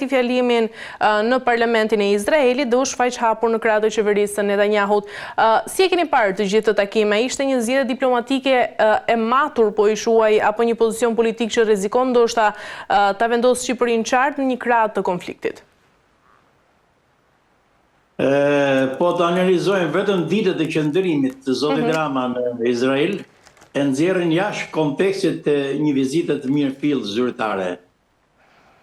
përgatitti fjalimin në parlamentin e Izraelit dhe u shfaq hapur në krah të qeverisë së Netanyahut. Si e keni parë të gjithë të takime? Ishte një zgjedhje diplomatike e matur, po i shuaj, apo një pozicion politik që rrezikon ndoshta ta vendosë Shqipërinë qartë në një krah të konfliktit? Po të analizojmë vetëm ditët e qëndrimit të zotit Rama në Izrael, e nxjerrin jashtë kontekstit të një vizite të mirëfillt zyrtare.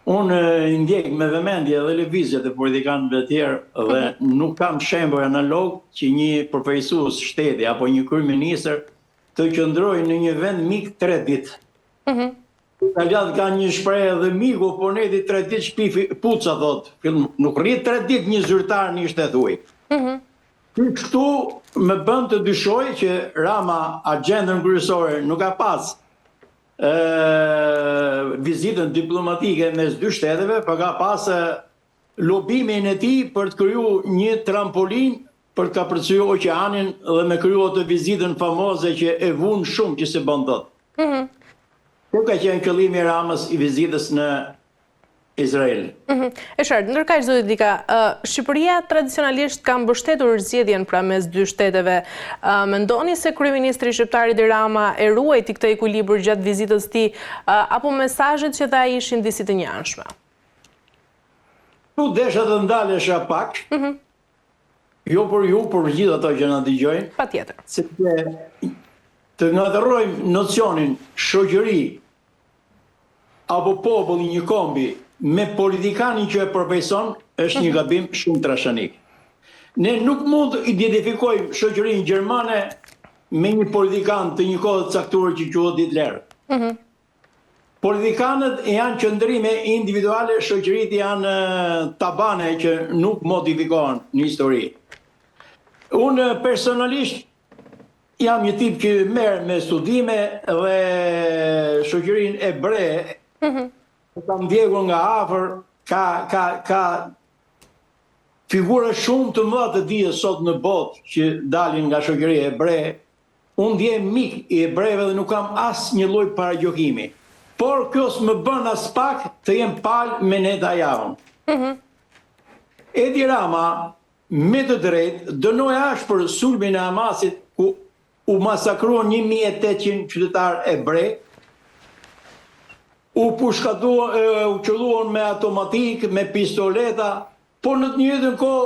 Unë ndjek me vëmendje dhe lëvizjet e politikanëve të tjerë dhe nuk kam shembull analog që një përfaqësues shteti apo një kryeministër të qëndrojë në një vend mik 3 ditë. Italianët kanë një shprehje dhe miku, po ne di 3 ditë shpifi puca, thot. Nuk rrit 3 ditë një zyrtar në një shtet ujë. Kështu më bën të dyshoj që Rama agendën kryesore nuk ka pas vizitën diplomatike mes dy shteteve, por ka pas lobimin e tij për të krijuar një trampolin për të kapërcyer oqeanin dhe me kriju atë vizitën famoze që e vun shumë që se bën dot. Kjo ka qenë qëllimi i Ramës i vizitës në Izrael. E qartë, ndërkaq zoti Dika, Shqipëria tradicionalisht ka mbështetur zgjedhjen pra mes dy shteteve. Mendoni se kryeministri shqiptar Edi Rama e ruajti këtë ekuilibër gjatë vizitës së tij, apo mesazhet që tha ishin disi të njanshme? Tu desha të ndalesha pak. Jo për ju, por për gjithë ato që na dëgjojnë. Patjetër. Sepse të ngatërrojmë nocionin shoqëri apo popull një kombi me politikanin që e përfaqëson është një gabim shumë trashanik. Ne nuk mund të identifikojmë shoqërinë gjermane me një politikan të një kohë të caktuar që quhet Hitler. Politikanët janë qëndrime individuale, shoqëritë janë tabane që nuk modifikohen në histori. Unë personalisht jam një tip që merr me studime dhe shoqërinë ebre kam ndjekur nga afër, ka figura shumë të mëdha të dijes sot në botë që dalin nga shoqëria ebre. Unë ndjem mik i ebrejve dhe nuk kam asnjë lloj paragjykimi. Por kjo s'më bën as pak të jem palë me Netanyahun. Edi Rama, me të drejtë, dënoi ashpër sulmin e Hamasit ku u masakruan 1800 qytetarë ebrej, u qelluan me automatik, me pistoleta, por në të njëjtën kohë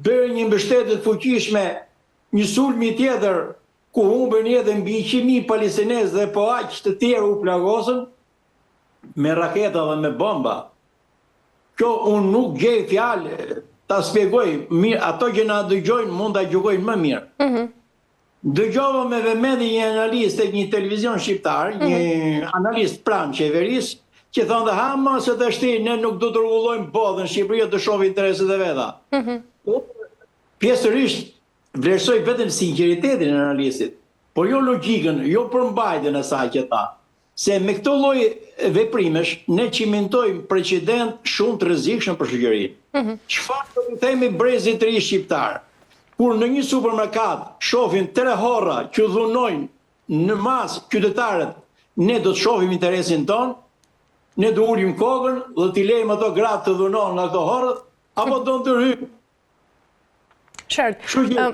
bëri një mbështetje të fuqishme, një sulmi tjetër ku humbën jetën mbi 100.000 palestinezë dhe po aq të tjerë u plagosën me raketa dhe me bomba. Kjo unë nuk gjej fjalë ta shpjegoj, ato që na dëgjojnë mund ta gjykojnë më mirë. Dëgjova me vëmendje një analist tek një televizion shqiptar, një analist pranë qeverisë, që thonë dhe hama se të shti ne nuk do të rregullojmë botën, Shqipëria të shohë intereset e veta. Pjesërisht vlerësoj vetëm sinqeritetin e analistit, por jo logjikën, jo përmbajtjen e saj që tha. Se me këto lloj veprimesh ne cimentojmë precedent shumë të rrezikshëm për shoqërinë. Çfarë do të themi brezit të ri shqiptar? Kur në një supermarket shohin 3 horra që dhunojnë në masë qytetarët, ne do të shohim interesin ton, ne do ulim kokën dhe t'i lejmë ato gratë të dhunon nga këto horrët, apo do të hyjmë. Qartë.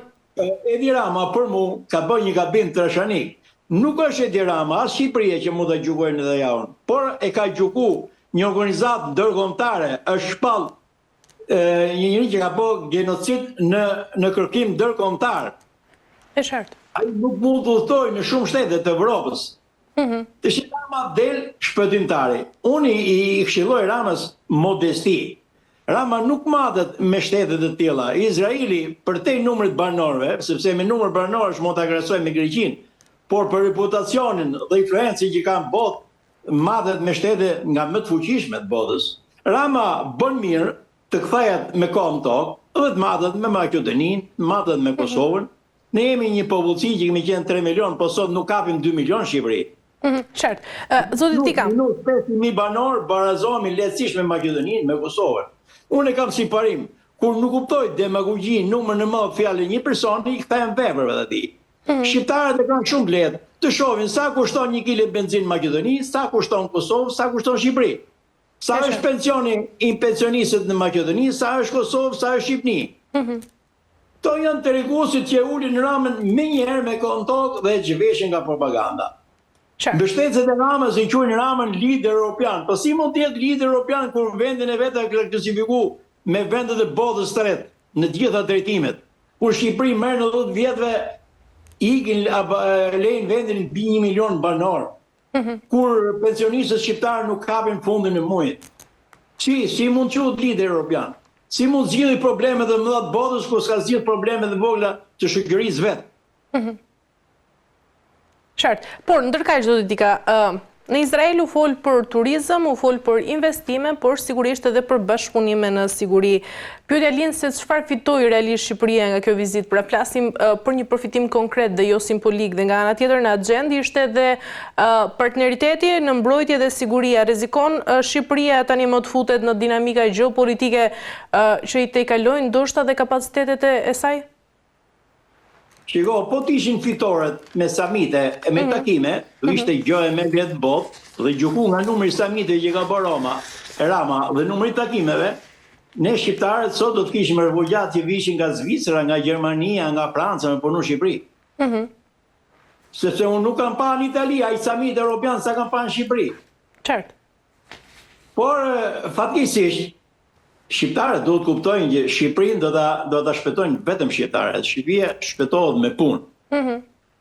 Edi Rama për mu ka bërë një gabim trashanik. Nuk është Edi Rama, as Shqipëria që mund të gjykojë Netanyahun, por e ka gjykuar një organizatë ndërkombëtare, është shpall një njeri që ka bërë genocid në kërkim ndërkombëtar. E qartë. Ai nuk mund të udhtojë në shumë shtete të Evropës. Të Rama del shpëtimtari. Unë i këshilloj Ramës modesti. Rama nuk matet me shtetet të tilla. Izraeli përtej numrit banorëve, sepse me numër banorësh mund ta krahasojmë me Greqinë, por për reputacionin dhe influencën që ka në botë, matet me shtete nga më të fuqishme të botës. Rama bën mirë të kthehet me kohën tokë, dhe të matet me Maqedoninë, matet me Kosovën. Ne jemi një popullsi që kemi qenë 3 milion, po sot nuk kapim 2 milion Shqipëri. Qartë. Zoti Dika. Nuk 5.000 banor barazohemi lehtësisht me Maqedoninë, me Kosovën. Unë e kam si parim, kur nuk kuptoj demagogjin, numër në madh fjalë një personi, i kthejmë veprave të tij. Shqiptarët e kanë shumë lehtë të shohin sa kushton 1 kg benzinë në Maqedoni, sa kushton Kosovë, sa kushton Shqipëri. Sa është pensioni i pensionistët në Maqedoni, sa është Kosovë, sa është Shqipni. To janë të regusit që ulin Ramën me njëherë me kontokë dhe gjëveshin nga propaganda. Mbështetësit e Ramës i quajnë Ramën lider europian. Po si mund të jetë lider europian kur vendin e vetë ka klasifikuar me vendet e botës së tretë në të gjitha drejtimet? Kur Shqipëri merr në 10 vjetëve ikin lejnë vendin mbi 1 milion banor. Kur pensionistët shqiptarë nuk kapin fundin e muajit. Si mund të quhet lider europian? Si mund zgjidhë problemet e mëdha të botës kur s'ka zgjidhë problemet e vogla të shoqërisë vetë? Qartë, por ndërkaq do të dika, në Izrael u fol për turizëm, u fol për investime, por sigurisht edhe për bashkëpunime në siguri. Pyetja lind se çfarë fitoi realisht Shqipëria nga kjo vizitë, pra flasim për një përfitim konkret dhe jo simbolik, dhe nga ana tjetër në agjendë ishte edhe partneriteti në mbrojtje dhe siguria. Rrezikon Shqipëria tani më të futet në dinamika gjeopolitike që i tejkalojnë ndoshta dhe kapacitetet e saj? Shiko, po të ishin fitoret me samite e me takime, ishte gjë e me vjetë botë dhe gjuku nga numri samite që ka bërë Rama dhe numri takimeve, ne shqiptarët sot do të kishim refugjat që vishin nga Zvicra, nga Gjermania, nga Franca, me punu Shqipëri. Sepse unë nuk kam pa në Itali, a i samite europian sa kam pa në Shqipëri. Qartë. Por, fatkesisht, shqiptarët duhet kuptojnë që Shqipërinë do ta shpëtojnë vetëm shqiptarët. Shqipëria shpëtohet me punë.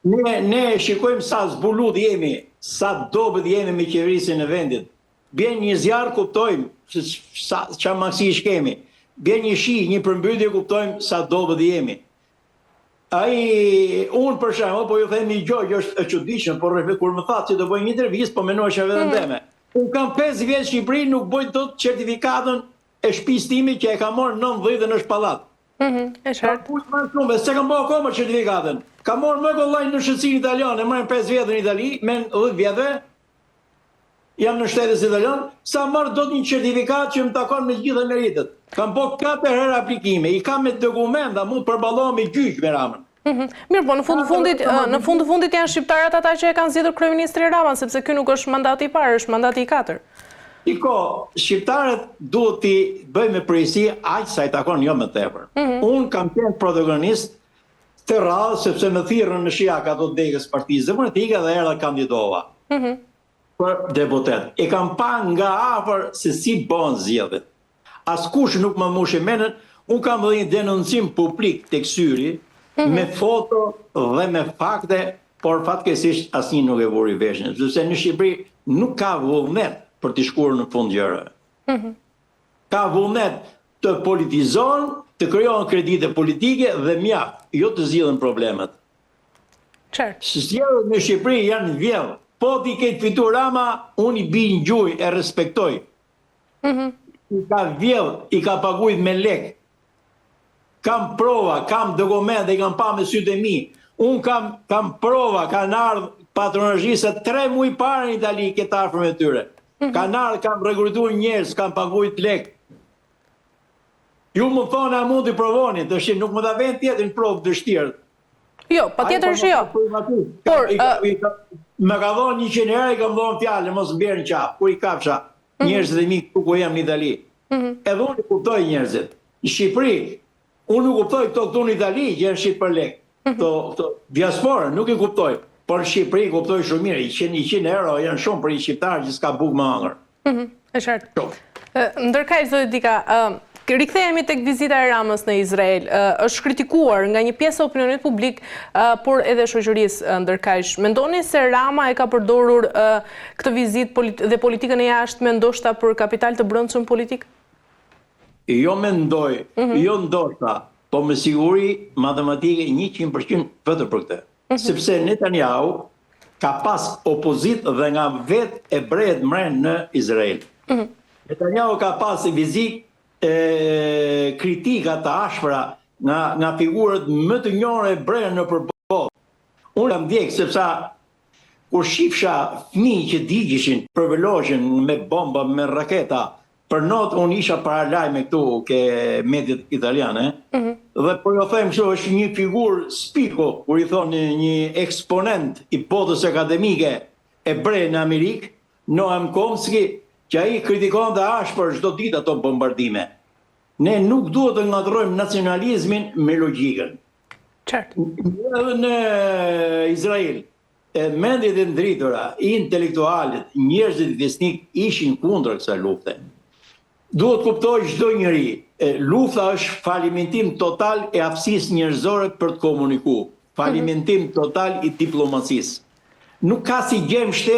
Ne shikojmë sa zbulut jemi, sa dobët jemi me qeverisin e vendit. Bjen një zjarr kuptojmë sa çfarë maksish kemi. Bjen një shi, një përmbytje kuptojmë sa dobët jemi. Unë për shembull, po ju them një gjë që është e çuditshme, por kur më thatë që do bëj një intervistë, po menuesha vetëm teme. Unë kam 5 vjet në Shqipëri, nuk bëj dot certifikatën e shtëpisë time që e ka marrë 90 në shpallat. E qartë. Se kam bërë akoma certifikatën. Ka marrë më kollaj në shëtsinë italiane, marrën 5 vjetë në Itali, me 10 vjetëve, jam në shtetës italian, sa marrë do të një certifikat që më takon me gjithë meritet. Kam bërë 4 herë aplikime, i kam me dokumenta, mund të përballohem me gjyq me Ramën. Mirë, po në fund të fundit janë shqiptarët ata që e kanë zgjedhur kryeministri Rama, sepse ky nuk është mandati i parë, është mandati i 4. Shqiptarët duhet t'i bëjmë përgjegjësi aq sa i takon, jo më tepër. Unë kam qenë protagonist të rrallë sepse më thirrën në shijak ato degës Partisë Demokratike dhe erdha kandidova për deputet. E kam pa nga afër se si bëhen zgjedhjet. Askush nuk më mushi menën, unë kam dhënë një denoncim publik tek Syri me foto dhe me fakte, por fatkeqësisht asnjë nuk e vuri veshin, sepse në Shqipëri nuk ka vullnet për t'i shkuar në fund gjëra. Ka vullnet të politizohen, të krijohen kredite politike dhe mjaft, jo të zgjidhen problemet. Zgjedhjet në Shqipëri janë vjedh. Po t'i ketë fituar Rama, unë i bi në gjuj, e respektoj. I ka vjedh, i ka paguajt me lek. Kam prova, kam dokumente, i kam pa me sytë e mi. Unë kam prova, kanë ardhur patronazhistë 3 muaj para në Itali këtë afër me tyre. Kanë ardhur, kam rekrutuar njerëz, kam paguajt lek. Ju më thonë a mund t'i provoni, të nuk më da vend tjetër në provë dështirë. Jo, patjetër që jo. Më ka dhonë 100 herë, i kam dhonë fjallë, mos mbjerë në qapë, kur i kapsha njerëzit e mi ku jam në Itali. Edhe unë i kuptoj njerëzit. Në Shqipëri, unë nuk kuptoj këto këtu në Itali, që janë shqipë për lek. Diasporë, nuk i kuptoj. Por në Shqipëri i kuptoj shumë mirë, 100 euro janë shumë për i shqiptarë që s'ka bukë më hangër. E qartë. Ndërkaq, zoti Dika, rikthehemi tek vizita e Ramës në Izrael. Është kritikuar nga një pjesë e opinionit publik, por edhe shoqërisë ndërkaq. Mendoni se Rama e ka përdorur këtë vizitë dhe politikën e jashtme ndoshta për kapital të brendshëm politik? Jo mendoj, jo ndoshta, po me siguri matematike 100% vetëm për këtë. Sepse Netanyahu ka pas opozit dhe nga vet ebrejt mren në Izrael. Netanyahu ka pas vizitë kritika të ashpra nga figurët më të njohur ebrejë në përballë. Unë jam ndjek sepse kur shifsha fëmijë që digjeshin, përvelohen me bomba, me raketa, për not unë isha paralajme këtu ke mediat italiane, dhe po jo them kështu është një figurë spiko, kur i thonë një eksponent i botës akademike ebrej në Amerikë, Noam Chomsky, që ai kritikon dhe ashpër çdo ditë ato bombardime. Ne nuk duhet të ngatërrojmë nacionalizmin me logjikën. Qartë. Edhe në Izrael, mendjet e ndritura, intelektualët, njerëzit besnik ishin kundër kësaj lufte. Duhet kuptoj çdo njeri, lufta është falimentim total e aftësisë njerëzore për të komunikuar, falimentim total i diplomacisë. Nuk ka si gjem shtetë